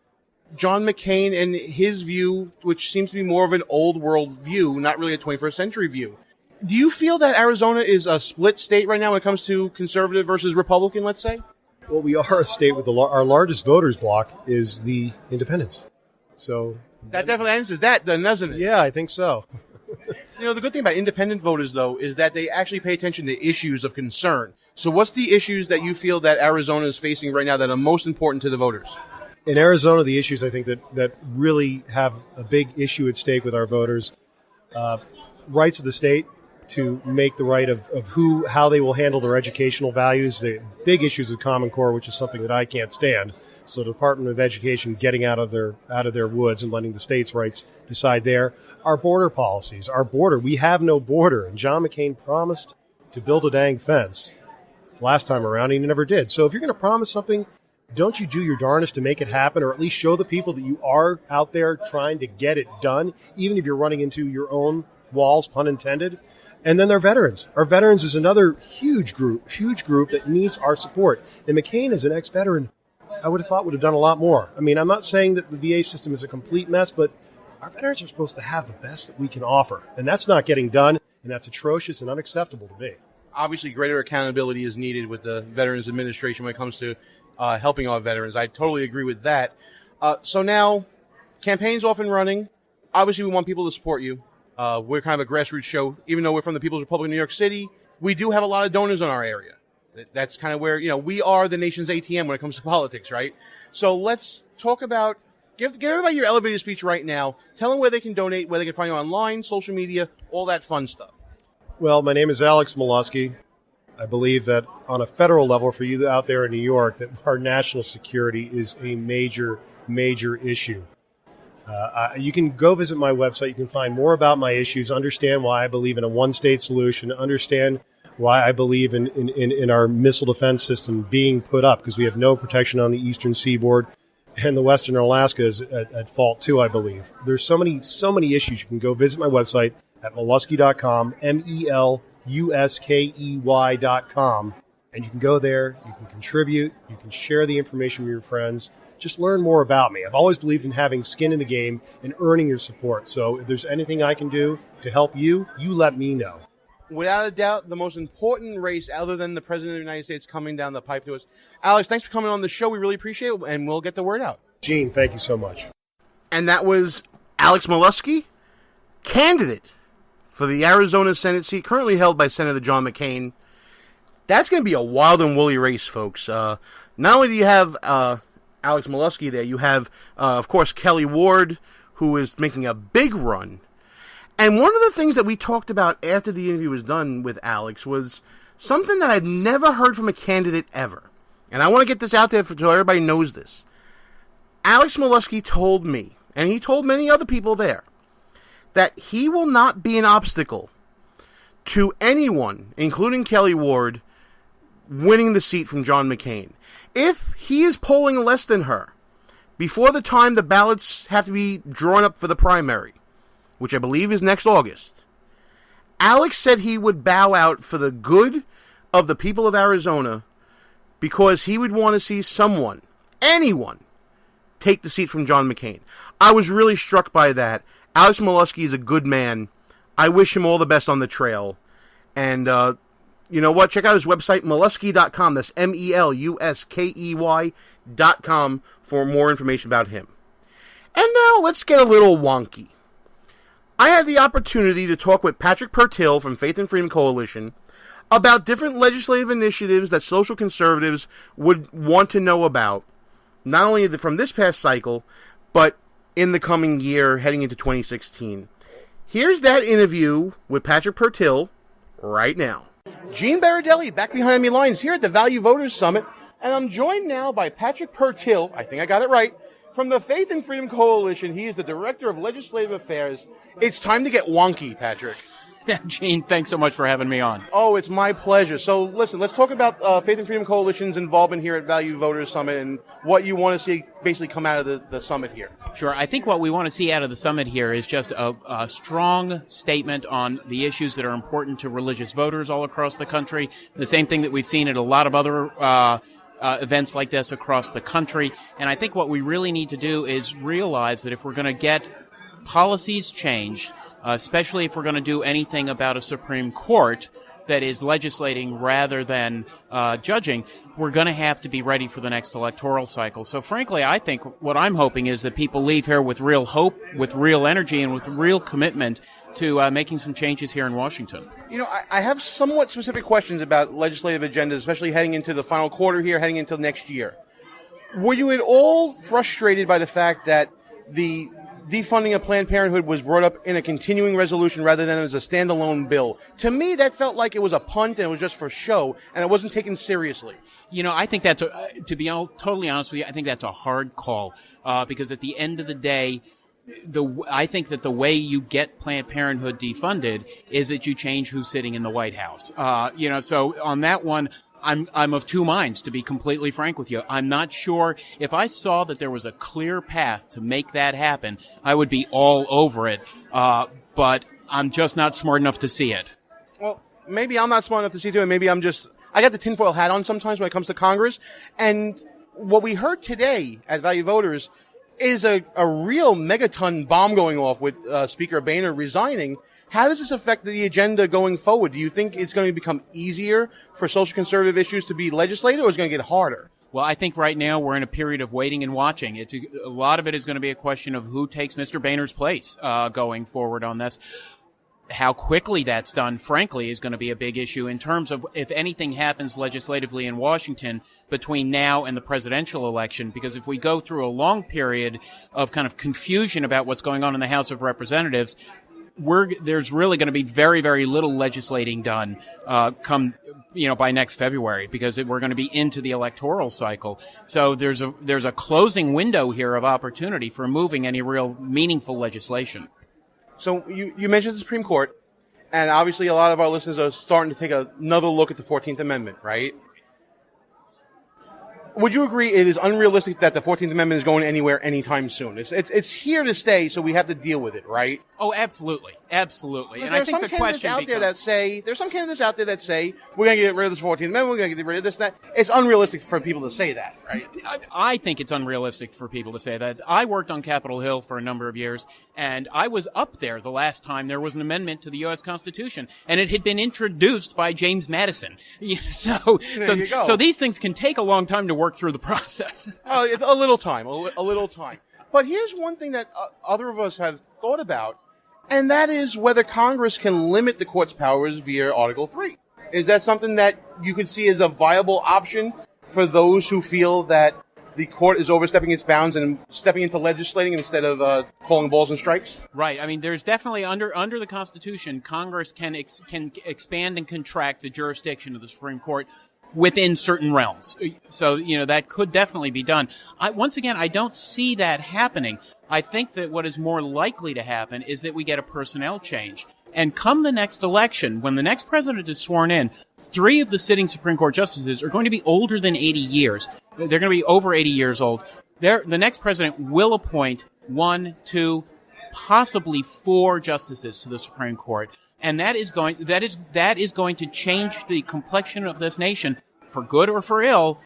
John McCain and his view, which seems to be more of an old world view, not really a 21st century view. Do you feel that Arizona is a split state right now when it comes to conservative versus Republican, let's say? Well, we are a state with our largest voters bloc is the independents. So that definitely answers that, then, doesn't it? Yeah, I think so. You know, the good thing about independent voters, though, is that they actually pay attention to issues of concern. So what's the issues that you feel that Arizona is facing right now that are most important to the voters? In Arizona, the issues I think that really have a big issue at stake with our voters, rights of the state to make the right of how they will handle their educational values, the big issues of Common Core, which is something that I can't stand. So the Department of Education getting out of their woods and letting the states' rights decide there. Our border policies, our border, we have no border, and John McCain promised to build a dang fence last time around, and he never did. So if you're going to promise something, don't you do your darnest to make it happen, or at least show the people that you are out there trying to get it done, even if you're running into your own walls, pun intended. And then their veterans. Our veterans is another huge group that needs our support. And McCain, as an ex-veteran, I would have thought would have done a lot more. I mean, I'm not saying that the VA system is a complete mess, but our veterans are supposed to have the best that we can offer. And that's not getting done, and that's atrocious and unacceptable to me. Obviously, greater accountability is needed with the Veterans Administration when it comes to helping our veterans. I totally agree with that. So now, campaign's off and running. Obviously, we want people to support you. We're kind of a grassroots show. Even though we're from the People's Republic of New York City, we do have a lot of donors in our area. That's kind of where, we are the nation's ATM when it comes to politics, right? So let's talk about, give everybody your elevator speech right now. Tell them where they can donate, where they can find you online, social media, all that fun stuff. Well, my name is Alex Molosky. I believe that on a federal level for you out there in New York, that our national security is a major, major issue. You can go visit my website. You can find more about my issues, understand why I believe in a one-state solution, understand why I believe in our missile defense system being put up, because we have no protection on the eastern seaboard, and the western Alaska is at fault too, I believe. There's so many issues. You can go visit my website at Molosky.com, MELUSKEY.com, and you can go there, you can contribute, you can share the information with your friends. Just learn more about me. I've always believed in having skin in the game and earning your support. So if there's anything I can do to help you, you let me know. Without a doubt, the most important race other than the President of the United States coming down the pipe to us. Alex, thanks for coming on the show. We really appreciate it, and we'll get the word out. Gene, thank you so much. And that was Alex Molosky, candidate for the Arizona Senate seat, currently held by Senator John McCain. That's going to be a wild and woolly race, folks. Not only do you have Alex Molosky there, you have, of course, Kelly Ward, who is making a big run. And one of the things that we talked about after the interview was done with Alex was something that I'd never heard from a candidate ever. And I want to get this out there so everybody knows this. Alex Molosky told me, and he told many other people there, that he will not be an obstacle to anyone, including Kelly Ward, winning the seat from John McCain. If he is polling less than her before the time the ballots have to be drawn up for the primary, which I believe is next August, Alex said he would bow out for the good of the people of Arizona because he would want to see someone, anyone, take the seat from John McCain. I was really struck by that. Alex Molosky is a good man. I wish him all the best on the trail. And you know what? Check out his website, Molosky.com. That's MELUSKEY.com for more information about him. And now let's get a little wonky. I had the opportunity to talk with Patrick Pertil from Faith and Freedom Coalition about different legislative initiatives that social conservatives would want to know about, not only from this past cycle, but in the coming year heading into 2016. Here's that interview with Patrick Pertil right now. Gene Baradelli back behind me lines here at the Value Voters Summit, and I'm joined now by Patrick Pertil, I think I got it right, from the Faith and Freedom Coalition. He is the Director of Legislative Affairs. It's time to get wonky, Patrick. Yeah, Gene, thanks so much for having me on. Oh, it's my pleasure. So, listen, let's talk about Faith and Freedom Coalition's involvement here at Value Voters Summit and what you want to see basically come out of the summit here. Sure. I think what we want to see out of the summit here is just a strong statement on the issues that are important to religious voters all across the country, the same thing that we've seen at a lot of other events like this across the country. And I think what we really need to do is realize that if we're going to get policies changed, especially if we're going to do anything about a Supreme Court, that is legislating rather than judging, we're going to have to be ready for the next electoral cycle. So frankly, I think what I'm hoping is that people leave here with real hope, with real energy, and with real commitment to making some changes here in Washington. You know, I have somewhat specific questions about legislative agendas, especially heading into the final quarter here, heading into next year. Were you at all frustrated by the fact that the defunding of Planned Parenthood was brought up in a continuing resolution rather than as a standalone bill? To me, that felt like it was a punt and it was just for show, and it wasn't taken seriously. You know, I think that's, to be totally honest with you, I think that's a hard call, because at the end of the day, I think that the way you get Planned Parenthood defunded is that you change who's sitting in the White House. So on that one, I'm of two minds, to be completely frank with you. I'm not sure if I saw that there was a clear path to make that happen, I would be all over it. But I'm just not smart enough to see it. Well, maybe I'm not smart enough to see it, and maybe I got the tinfoil hat on sometimes when it comes to Congress. And what we heard today at Value Voters is a real megaton bomb going off with Speaker Boehner resigning. How does this affect the agenda going forward? Do you think it's going to become easier for social conservative issues to be legislated, or is it going to get harder? Well, I think right now we're in a period of waiting and watching. A lot of it is going to be a question of who takes Mr. Boehner's place going forward on this. How quickly that's done, frankly, is going to be a big issue in terms of if anything happens legislatively in Washington between now and the presidential election. Because if we go through a long period of kind of confusion about what's going on in the House of Representatives, there's really going to be very, very little legislating done by next February, because we're going to be into the electoral cycle. So there's a closing window here of opportunity for moving any real meaningful legislation. So you mentioned the Supreme Court, and obviously a lot of our listeners are starting to take another look at the 14th Amendment, right? Would you agree it is unrealistic that the 14th Amendment is going anywhere anytime soon? It's here to stay, so we have to deal with it, right? Oh, absolutely. Absolutely. And I think the question there's some candidates out there that say, we're going to get rid of this 14th Amendment, we're going to get rid of this and that. It's unrealistic for people to say that, right? I think it's unrealistic for people to say that. I worked on Capitol Hill for a number of years, and I was up there the last time there was an amendment to the U.S. Constitution, and it had been introduced by James Madison. So these things can take a long time to work through the process. A little time. But here's one thing that other of us have thought about, and that is whether Congress can limit the court's powers via Article 3. Is that something that you could see as a viable option for those who feel that the court is overstepping its bounds and stepping into legislating instead of calling balls and strikes? Right. I mean, there's definitely under the Constitution, Congress can expand and contract the jurisdiction of the Supreme Court within certain realms. So, that could definitely be done. Once again, I don't see that happening. I think that what is more likely to happen is that we get a personnel change. And come the next election, when the next president is sworn in, 3 of the sitting Supreme Court justices are going to be older than 80 years. They're going to be over 80 years old. The next president will appoint 1, 2, possibly 4 justices to the Supreme Court. And that is going to change the complexion of this nation, for good or for ill,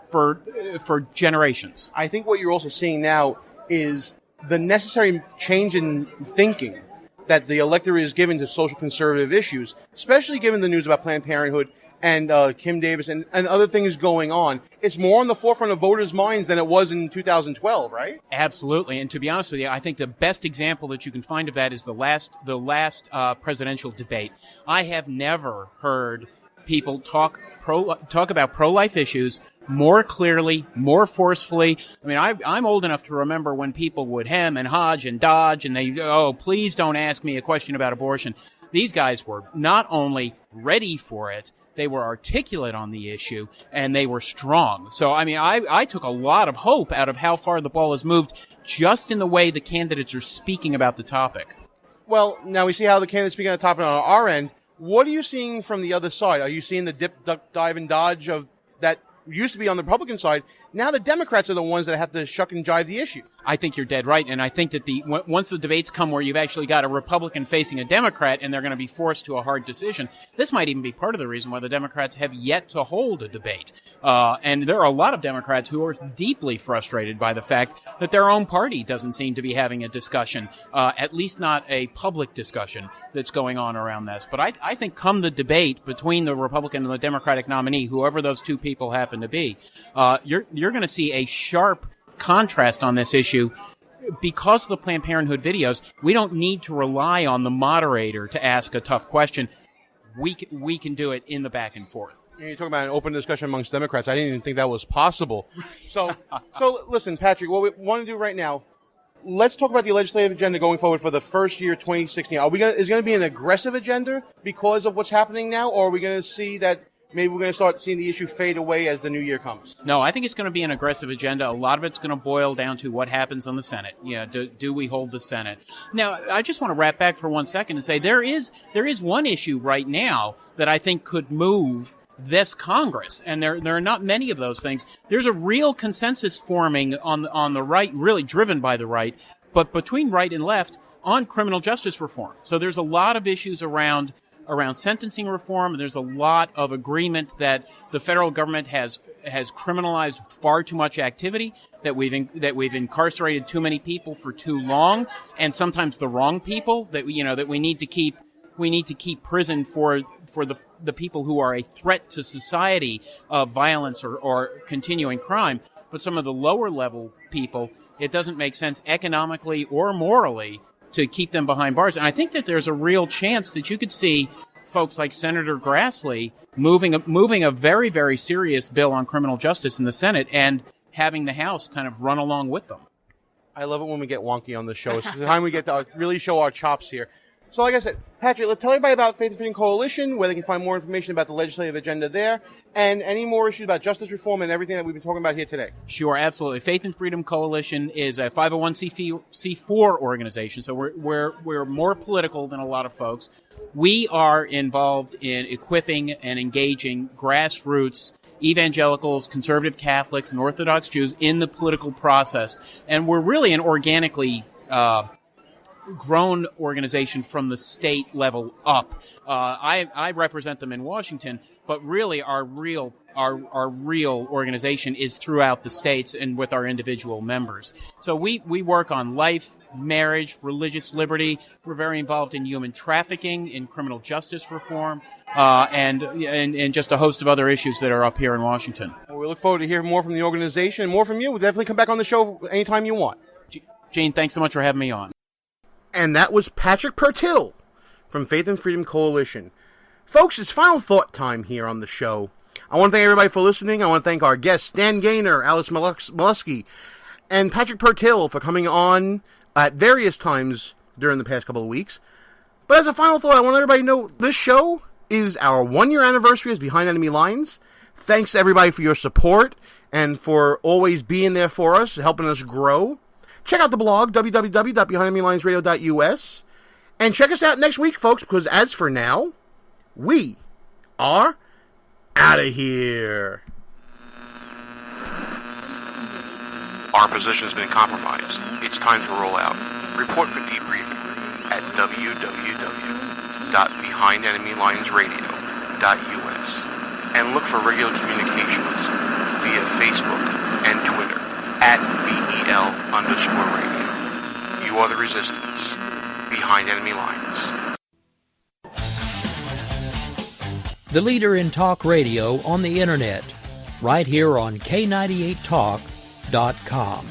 for generations. I think what you're also seeing now is the necessary change in thinking that the electorate is given to social conservative issues, especially given the news about Planned Parenthood and Kim Davis and other things going on. It's more on the forefront of voters' minds than it was in 2012, right? Absolutely. And to be honest with you, I think the best example that you can find of that is the last presidential debate. I have never heard people talk about pro-life issues more clearly, more forcefully. I mean, I'm old enough to remember when people would hem and hodge and dodge, and please don't ask me a question about abortion. These guys were not only ready for it, they were articulate on the issue, and they were strong. So, I mean, I took a lot of hope out of how far the ball has moved just in the way the candidates are speaking about the topic. Well, now we see how the candidates speak on the topic on our end. What are you seeing from the other side? Are you seeing the dip, duck, dive, and dodge of that used to be on the Republican side? Now the Democrats are the ones that have to shuck and jive the issue. I think you're dead right, and I think that once the debates come where you've actually got a Republican facing a Democrat and they're going to be forced to a hard decision, this might even be part of the reason why the Democrats have yet to hold a debate. And there are a lot of Democrats who are deeply frustrated by the fact that their own party doesn't seem to be having a discussion, at least not a public discussion that's going on around this. But I think come the debate between the Republican and the Democratic nominee, whoever those two people happen to be, you're going to see a sharp contrast on this issue. Because of the Planned Parenthood videos, we don't need to rely on the moderator to ask a tough question. We can do it in the back and forth. You're talking about an open discussion amongst Democrats. I didn't even think that was possible. So listen, Patrick, what we want to do right now, let's talk about the legislative agenda going forward for the first year, 2016. Is it going to be an aggressive agenda because of what's happening now, or are we going to see that maybe we're going to start seeing the issue fade away as the new year comes? No, I think it's going to be an aggressive agenda. A lot of it's going to boil down to what happens on the Senate. Do we hold the Senate? Now, I just want to wrap back for 1 second and say there is one issue right now that I think could move this Congress, and there are not many of those things. There's a real consensus forming on the right, really driven by the right, but between right and left on criminal justice reform. So there's a lot of issues around sentencing reform. There's a lot of agreement that the federal government has criminalized far too much activity, that we've incarcerated too many people for too long, and sometimes the wrong people, that we need to keep prison for the people who are a threat to society of violence or continuing crime. But some of the lower level people, it doesn't make sense economically or morally to keep them behind bars. And I think that there's a real chance that you could see folks like Senator Grassley moving a very, very serious bill on criminal justice in the Senate and having the House kind of run along with them. I love it when we get wonky on the show. It's the time we get to really show our chops here. So like I said, Patrick, let's tell everybody about Faith and Freedom Coalition, where they can find more information about the legislative agenda there, and any more issues about justice reform and everything that we've been talking about here today. Sure, absolutely. Faith and Freedom Coalition is a 501c4 organization, so we're more political than a lot of folks. We are involved in equipping and engaging grassroots evangelicals, conservative Catholics, and Orthodox Jews in the political process, and we're really an organically grown organization from the state level up. I represent them in Washington, but really our real organization is throughout the states and with our individual members. So we work on life, marriage, religious liberty. We're very involved in human trafficking, in criminal justice reform, and just a host of other issues that are up here in Washington. Well, we look forward to hearing more from the organization and more from you. We'll definitely come back on the show anytime you want. Gene, thanks so much for having me on. And that was Patrick Pertil from Faith and Freedom Coalition. Folks, it's final thought time here on the show. I want to thank everybody for listening. I want to thank our guests, Stan Gaynor, Alice Molesky, and Patrick Pertil for coming on at various times during the past couple of weeks. But as a final thought, I want everybody to know this show is our 1-year anniversary as Behind Enemy Lines. Thanks, everybody, for your support and for always being there for us, helping us grow. Check out the blog, www.BehindEnemyLinesRadio.us. And check us out next week, folks, because as for now, we are out of here. Our position has been compromised. It's time to roll out. Report for debriefing at www.BehindEnemyLinesRadio.us. And look for regular communications via Facebook and Twitter at BEL_radio. You are the resistance. Behind Enemy Lines. The leader in talk radio on the internet, right here on K98Talk.com.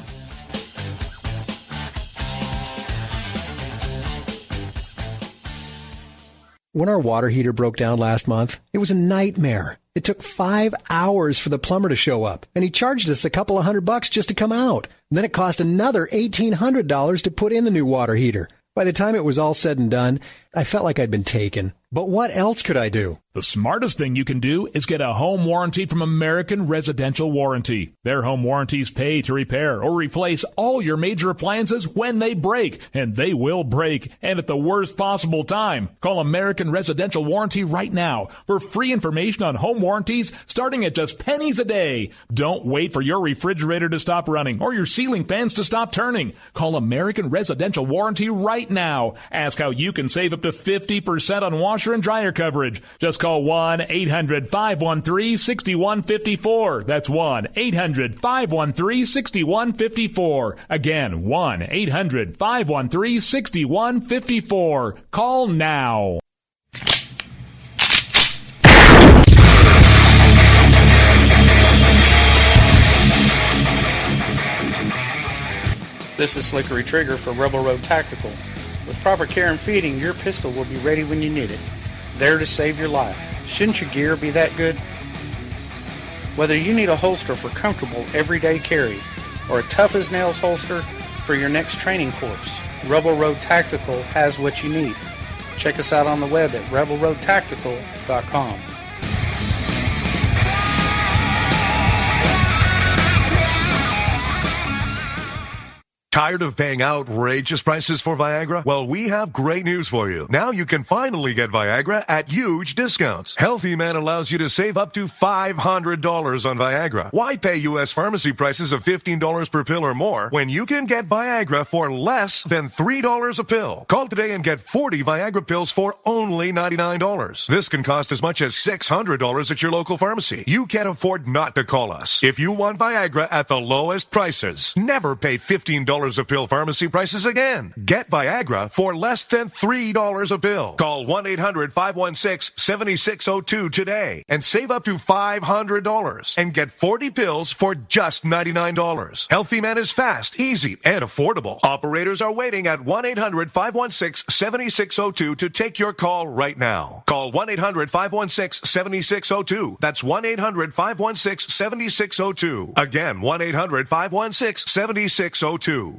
When our water heater broke down last month, it was a nightmare. It took 5 hours for the plumber to show up, and he charged us a couple of $100 just to come out. Then it cost another $1,800 to put in the new water heater. By the time it was all said and done, I felt like I'd been taken. But what else could I do? The smartest thing you can do is get a home warranty from American Residential Warranty. Their home warranties pay to repair or replace all your major appliances when they break, and they will break, and at the worst possible time. Call American Residential Warranty right now for free information on home warranties starting at just pennies a day. Don't wait for your refrigerator to stop running or your ceiling fans to stop turning. Call American Residential Warranty right now. Ask how you can save up to 50% on washer and dryer coverage. Just call 1-800-513-6154. That's 1-800-513-6154. Again, 1-800-513-6154. Call now. This is Slickery Trigger for Rebel Road Tactical. With proper care and feeding, your pistol will be ready when you need it. There to save your life. Shouldn't your gear be that good? Whether you need a holster for comfortable everyday carry or a tough-as-nails holster for your next training course, Rebel Road Tactical has what you need. Check us out on the web at rebelroadtactical.com. Tired of paying outrageous prices for Viagra? Well, we have great news for you. Now you can finally get Viagra at huge discounts. Healthy Man allows you to save up to $500 on Viagra. Why pay U.S. pharmacy prices of $15 per pill or more when you can get Viagra for less than $3 a pill? Call today and get 40 Viagra pills for only $99. This can cost as much as $600 at your local pharmacy. You can't afford not to call us. If you want Viagra at the lowest prices, never pay $15 a pill pharmacy prices again. Get Viagra for less than $3 a pill. Call 1-800-516-7602 today and save up to $500 and get 40 pills for just $99. Healthy Man is fast, easy, and affordable. Operators are waiting at 1-800-516-7602 to take your call right now. Call 1-800-516-7602. That's 1-800-516-7602. Again, 1-800-516-7602.